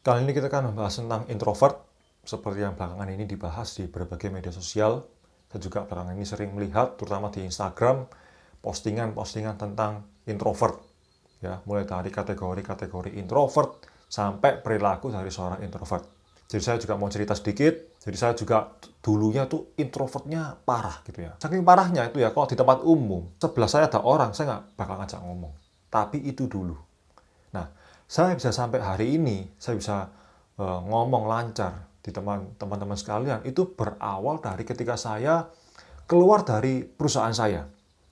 Kali ini kita akan membahas tentang introvert, seperti yang belakangan ini dibahas di berbagai media sosial. Saya juga belakangan ini sering melihat, terutama di Instagram, postingan-postingan tentang introvert. Ya, mulai dari kategori-kategori introvert sampai perilaku dari seorang introvert. Jadi saya juga mau cerita sedikit. Jadi saya juga dulunya tuh introvertnya parah gitu ya. Saking parahnya itu ya, kalau di tempat umum, sebelah saya ada orang, saya nggak bakal ngajak ngomong. Tapi itu dulu. Nah, saya bisa sampai hari ini, saya bisa ngomong lancar di teman-teman sekalian, itu berawal dari ketika saya keluar dari perusahaan saya.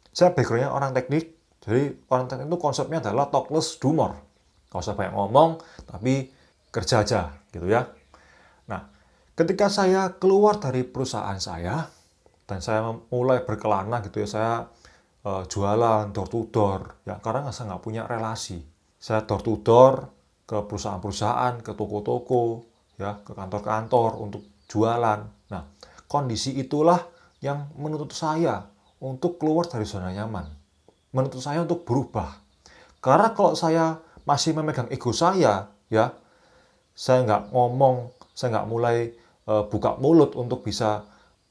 Saya background-nya orang teknik, jadi orang teknik itu konsepnya adalah talk less, do more. Nggak usah banyak ngomong, tapi kerja aja, gitu ya. Nah, ketika saya keluar dari perusahaan saya, dan saya mulai berkelana gitu ya, saya jualan door to door, ya karena saya nggak punya relasi. Saya door to door ke perusahaan-perusahaan, ke toko-toko, ya ke kantor-kantor untuk jualan. Nah, kondisi itulah yang menuntut saya untuk keluar dari zona nyaman. Menuntut saya untuk berubah. Karena kalau saya masih memegang ego saya, ya, saya nggak ngomong, saya nggak mulai buka mulut untuk bisa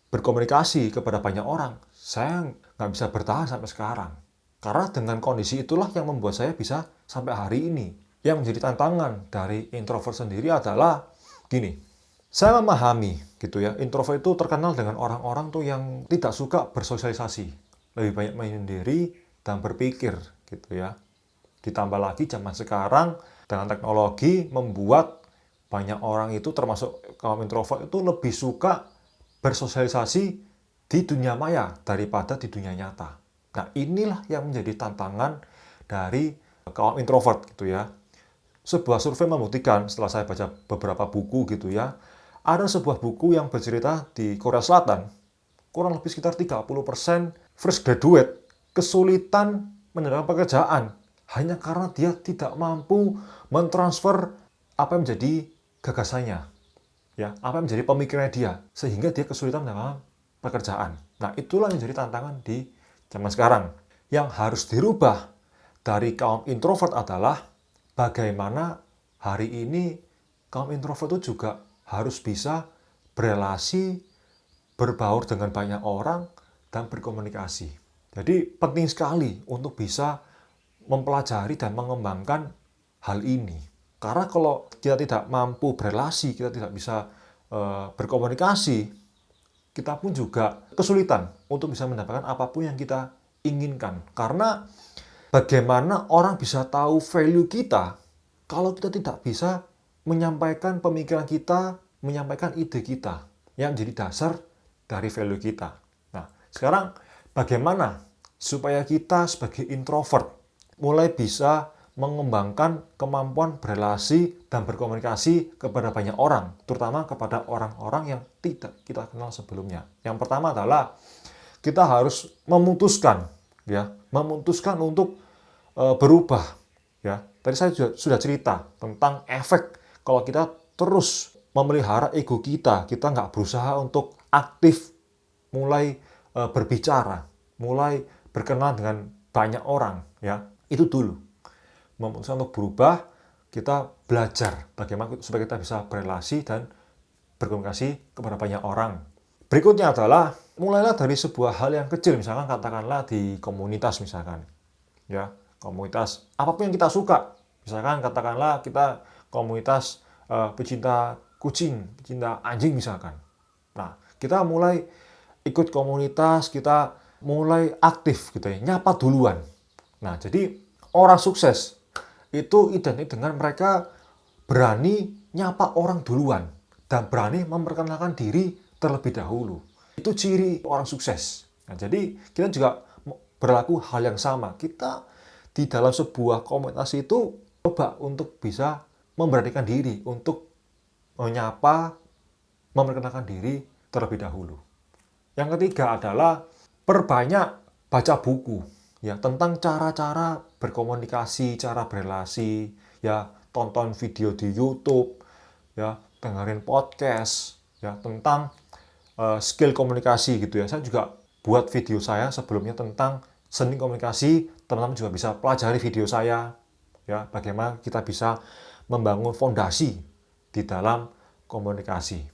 berkomunikasi kepada banyak orang, saya nggak bisa bertahan sampai sekarang. Karena dengan kondisi itulah yang membuat saya bisa sampai hari ini. Yang menjadi tantangan dari introvert sendiri adalah gini, saya memahami gitu ya, introvert itu terkenal dengan orang-orang tuh yang tidak suka bersosialisasi, lebih banyak menyendiri dan berpikir gitu ya. Ditambah lagi zaman sekarang dengan teknologi membuat banyak orang itu termasuk kaum introvert itu lebih suka bersosialisasi di dunia maya daripada di dunia nyata. Nah, inilah yang menjadi tantangan dari kaum introvert gitu ya. Sebuah survei membuktikan setelah saya baca beberapa buku gitu ya, ada sebuah buku yang bercerita di Korea Selatan, kurang lebih sekitar 30% fresh graduate kesulitan mendapatkan pekerjaan hanya karena dia tidak mampu mentransfer apa yang menjadi gagasannya, ya, apa yang menjadi pemikirannya dia, sehingga dia kesulitan mendapatkan pekerjaan. Nah, itulah yang jadi tantangan di zaman sekarang. Yang harus dirubah dari kaum introvert adalah bagaimana hari ini kaum introvert itu juga harus bisa berelasi, berbaur dengan banyak orang, dan berkomunikasi. Jadi penting sekali untuk bisa mempelajari dan mengembangkan hal ini. Karena kalau kita tidak mampu berelasi, kita tidak bisa berkomunikasi, kita pun juga kesulitan untuk bisa mendapatkan apapun yang kita inginkan. Karena bagaimana orang bisa tahu value kita kalau kita tidak bisa menyampaikan pemikiran kita, menyampaikan ide kita yang menjadi dasar dari value kita. Nah, sekarang bagaimana supaya kita sebagai introvert mulai bisa mengembangkan kemampuan berelasi dan berkomunikasi kepada banyak orang, terutama kepada orang-orang yang tidak kita kenal sebelumnya. Yang pertama adalah kita harus memutuskan untuk berubah, ya. Tadi saya sudah cerita tentang efek kalau kita terus memelihara ego kita nggak berusaha untuk aktif mulai berbicara, mulai berkenalan dengan banyak orang, ya. Itu dulu. Memutuskan untuk berubah, kita belajar bagaimana supaya kita bisa berelasi dan berkomunikasi kepada banyak orang. Berikutnya adalah mulailah dari sebuah hal yang kecil, misalkan katakanlah di komunitas misalkan. Ya, komunitas apapun yang kita suka. Misalkan katakanlah kita komunitas pecinta kucing, pecinta anjing misalkan. Nah, kita mulai ikut komunitas, kita mulai aktif gitu ya, nyapa duluan. Nah, jadi orang sukses itu identik dengan mereka berani nyapa orang duluan dan berani memperkenalkan diri terlebih dahulu. Itu ciri orang sukses. Nah, jadi kita juga berlaku hal yang sama. Kita di dalam sebuah komunitas itu coba untuk bisa memberanikan diri untuk menyapa, memperkenalkan diri terlebih dahulu. Yang ketiga adalah perbanyak baca buku ya tentang cara-cara berkomunikasi, cara berelasi, ya tonton video di YouTube, ya dengerin podcast ya tentang skill komunikasi gitu ya. Saya juga buat video saya sebelumnya tentang seni komunikasi, teman-teman juga bisa pelajari video saya ya bagaimana kita bisa membangun fondasi di dalam komunikasi.